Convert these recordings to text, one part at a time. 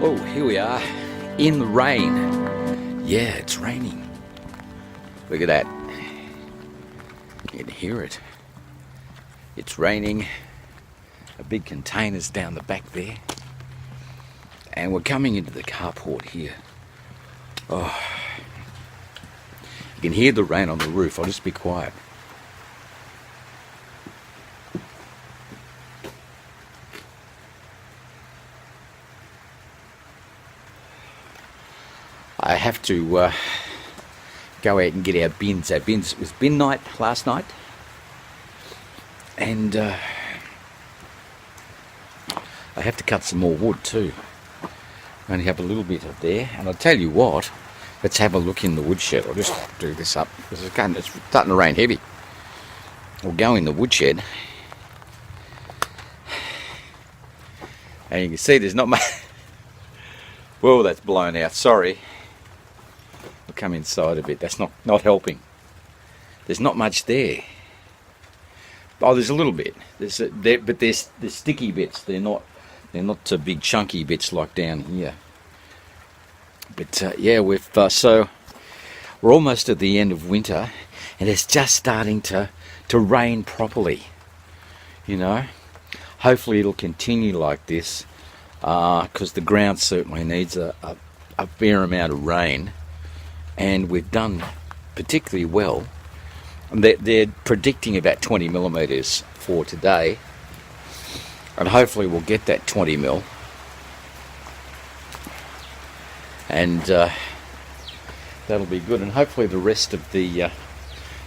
Oh, here we are in the rain. Yeah, it's raining. Look at that. You can hear it. It's raining. A big container's down the back there. And we're coming into the carport here. Oh, you can hear the rain on the roof. I'll just be quiet. I have to go out and get our bins. It was bin night last night, and I have to cut some more wood too. I only have a little bit up there, and I'll tell you what. Let's have a look in the woodshed. I'll just do this up because it's starting to rain heavy. We'll go in the woodshed, and you can see there's not much. Well, that's blown out. Sorry. I'll come inside a bit. That's not helping. There's not much there. Oh, there's a little bit. But there's sticky bits. They're not big chunky bits like down here. But yeah, so we're almost at the end of winter, and it's just starting to rain properly. You know, hopefully it'll continue like this, because the ground certainly needs a fair amount of rain. And we've done particularly well. They're predicting about 20 millimetres for today, and hopefully we'll get that 20 mil. And that'll be good. And hopefully the rest of the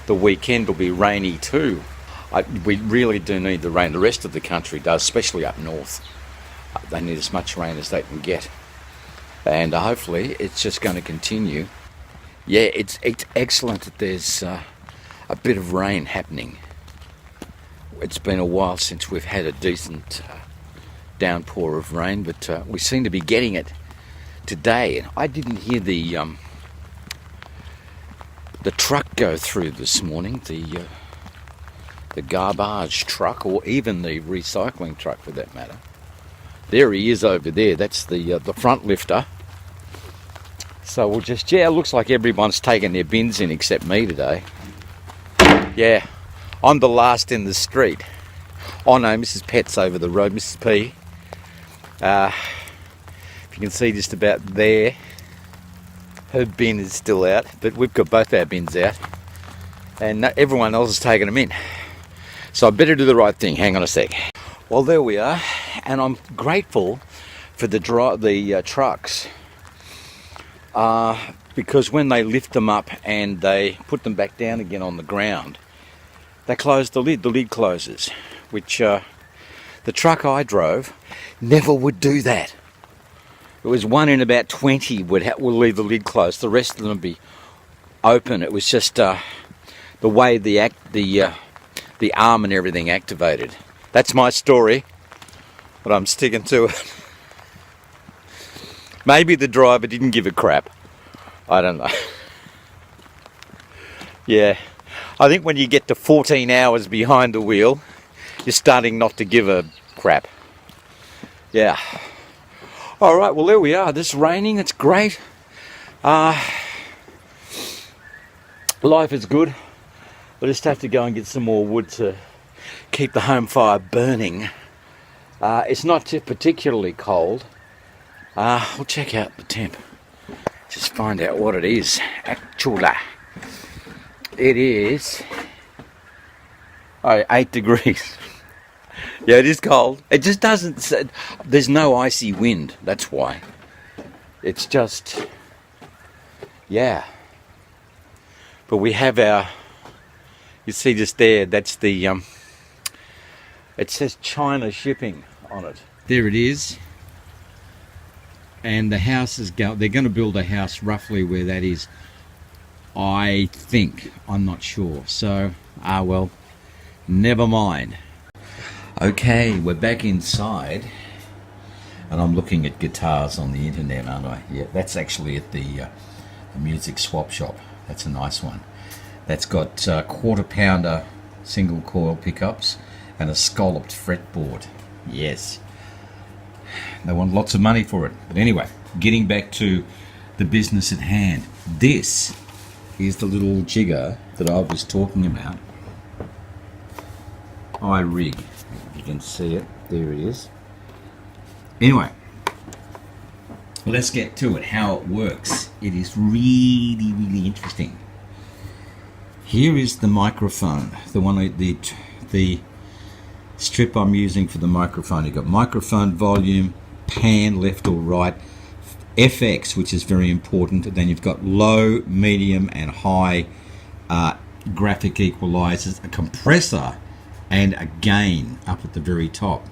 weekend will be rainy too. We really do need the rain. The rest of the country does, especially up north. They need as much rain as they can get, and hopefully it's just going to continue. Yeah, it's excellent that there's a bit of rain happening. It's been a while since we've had a decent downpour of rain, but we seem to be getting it today. And I didn't hear the truck go through this morning, the garbage truck, or even the recycling truck for that matter. There he is over there. That's the front lifter. So we'll just, it looks like everyone's taken their bins in except me today. Yeah, I'm the last in the street. Oh no, Mrs. Pet's over the road, Mrs. P. If you can see just about there, her bin is still out, but we've got both our bins out. And everyone else has taken them in. So I better do the right thing. Hang on a sec. Well, there we are, and I'm grateful for the trucks. Because when they lift them up and they put them back down again on the ground, they close the lid closes, which the truck I drove never would do that. It was one in about 20 would leave the lid closed, the rest of them would be open. It was just the way the arm and everything activated. That's my story, but I'm sticking to it. Maybe the driver didn't give a crap. I don't know. Yeah, I think when you get to 14 hours behind the wheel, you're starting not to give a crap. Yeah. All right, well, there we are. This raining, it's great. Life is good. I just have to go and get some more wood to keep the home fire burning. It's not particularly cold. We'll check out the temp. Just find out what it is. Actually, it is 8 degrees. Yeah, it is cold. It just doesn't. There's no icy wind. That's why. It's just, yeah. But we have our. You see just there. That's the. It says China shipping on it. There it is. And the house is they're going to build a house roughly where that is, I think. I'm not sure. So, well, never mind. Okay, we're back inside, and I'm looking at guitars on the internet, aren't I? Yeah, that's actually at the music swap shop. That's a nice one. That's got quarter pounder single coil pickups and a scalloped fretboard. Yes. They want lots of money for it. But anyway, getting back to the business at hand. This is the little jigger that I was talking about. iRig. If you can see it. There it is. Anyway, let's get to it, how it works. It is really, really interesting. Here is the microphone, the one, the strip I'm using for the microphone. You've got microphone volume, pan, left or right, FX, which is very important, and then you've got low, medium and high graphic equalizers, a compressor and a gain up at the very top.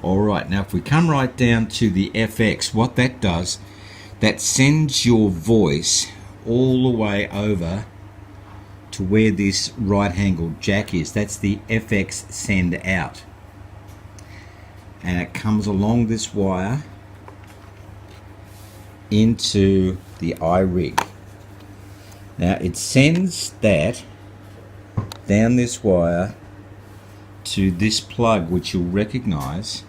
Alright, now if we come right down to the FX, what that does, that sends your voice all the way over to where this right-angled jack is. That's the FX send out. And it comes along this wire into the iRig. Now it sends that down this wire to this plug, which you'll recognize.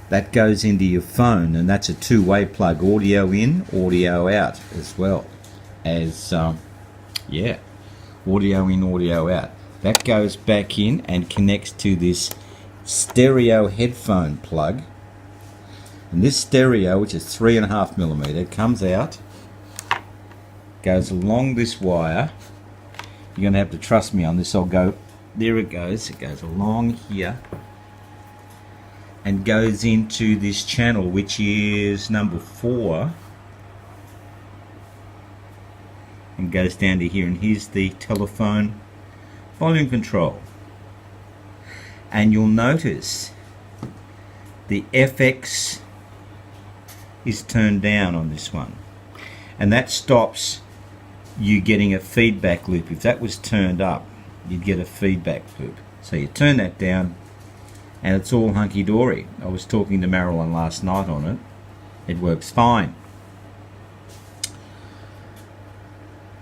That goes into your phone, and that's a two-way plug, audio in, audio out, as well as yeah, audio in, audio out. That goes back in and connects to this stereo headphone plug, and this stereo, which is 3.5mm, comes out, goes along this wire. You're going to have to trust me on this. I'll go, there it goes along here and goes into this channel, which is number 4, and goes down to here, and here's the telephone volume control. And you'll notice the FX is turned down on this one, and that stops you getting a feedback loop. If that was turned up, you'd get a feedback loop. So you turn that down and it's all hunky-dory. I was talking to Marilyn last night on it. It works fine.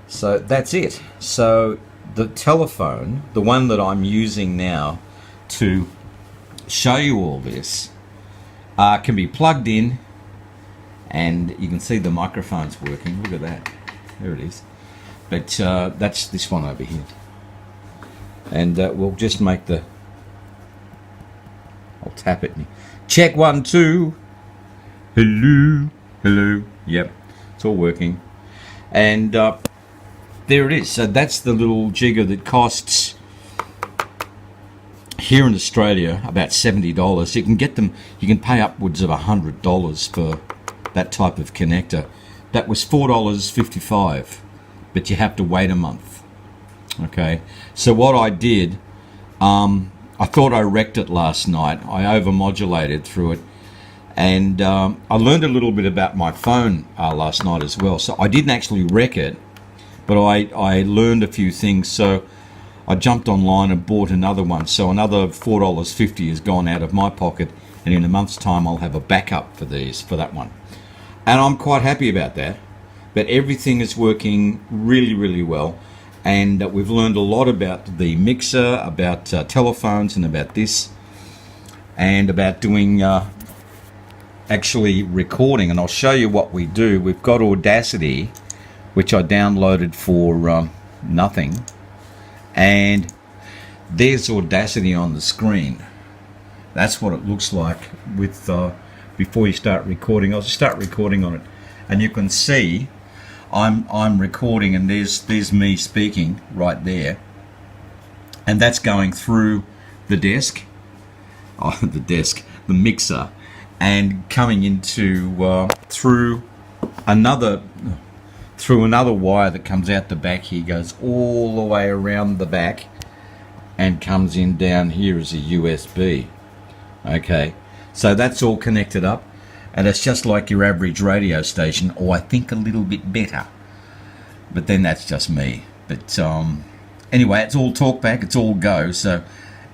So that's it. So the telephone, the one that I'm using now to show you all this, can be plugged in, and you can see the microphone's working. Look at that. There it is. But that's this one over here. And we'll just make the... I'll tap it. Check 1 2. Hello, hello. Yep, it's all working. And there it is. So that's the little jigger that costs here in Australia about $70. You can get them. You can pay upwards of $100 for that type of connector. That was $4.55, but you have to wait a month. Okay. So what I did. I thought I wrecked it last night. I overmodulated through it, and I learned a little bit about my phone last night as well. So I didn't actually wreck it, but I learned a few things. So I jumped online and bought another one. So another $4.50 has gone out of my pocket, and in a month's time I'll have a backup for that one. And I'm quite happy about that. But everything is working really, really well. And we've learned a lot about the mixer, about telephones, and about this, and about doing actually recording. And I'll show you what we do. We've got Audacity, which I downloaded for nothing, and there's Audacity on the screen. That's what it looks like with before you start recording. I'll just start recording on it, and you can see I'm recording, and there's me speaking right there, and that's going through the desk, the mixer, and coming into through another wire that comes out the back here, goes all the way around the back and comes in down here as a USB. Okay, so that's all connected up. And it's just like your average radio station, or I think a little bit better. But then that's just me. But anyway, it's all talkback, it's all go, so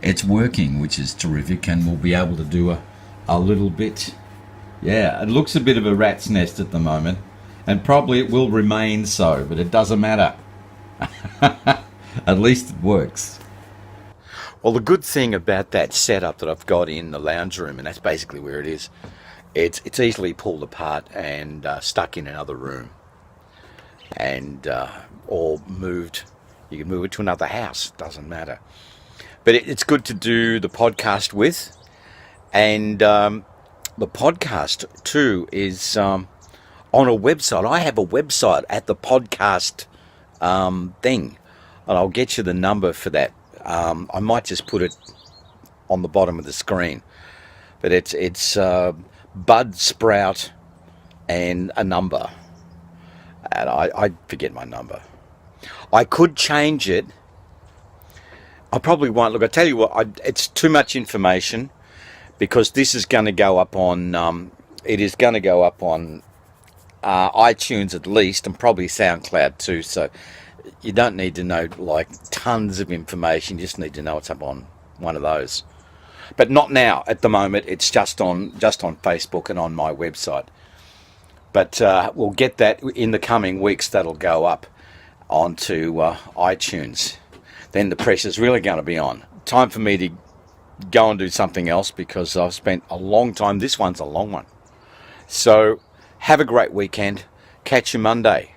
it's working, which is terrific, and we'll be able to do a little bit. Yeah, it looks a bit of a rat's nest at the moment, and probably it will remain so, but it doesn't matter. At least it works. Well, the good thing about that setup that I've got in the lounge room, and that's basically where it is, it's easily pulled apart and stuck in another room, and or moved. You can move it to another house. Doesn't matter. But it's good to do the podcast with, and the podcast too is on a website. I have a website at the podcast thing, and I'll get you the number for that. I might just put it on the bottom of the screen, but it's Bud Sprout and a number, and I forget my number. I could change it. I probably won't. Look, I tell you what, it's too much information, because this is going to go up on. It is going to go up on iTunes at least, and probably SoundCloud too. So you don't need to know like tons of information. You just need to know it's up on one of those. But not now. At the moment, it's just on Facebook and on my website. But we'll get that in the coming weeks. That'll go up onto iTunes. Then the pressure's really going to be on. Time for me to go and do something else, because I've spent a long time. This one's a long one. So have a great weekend. Catch you Monday.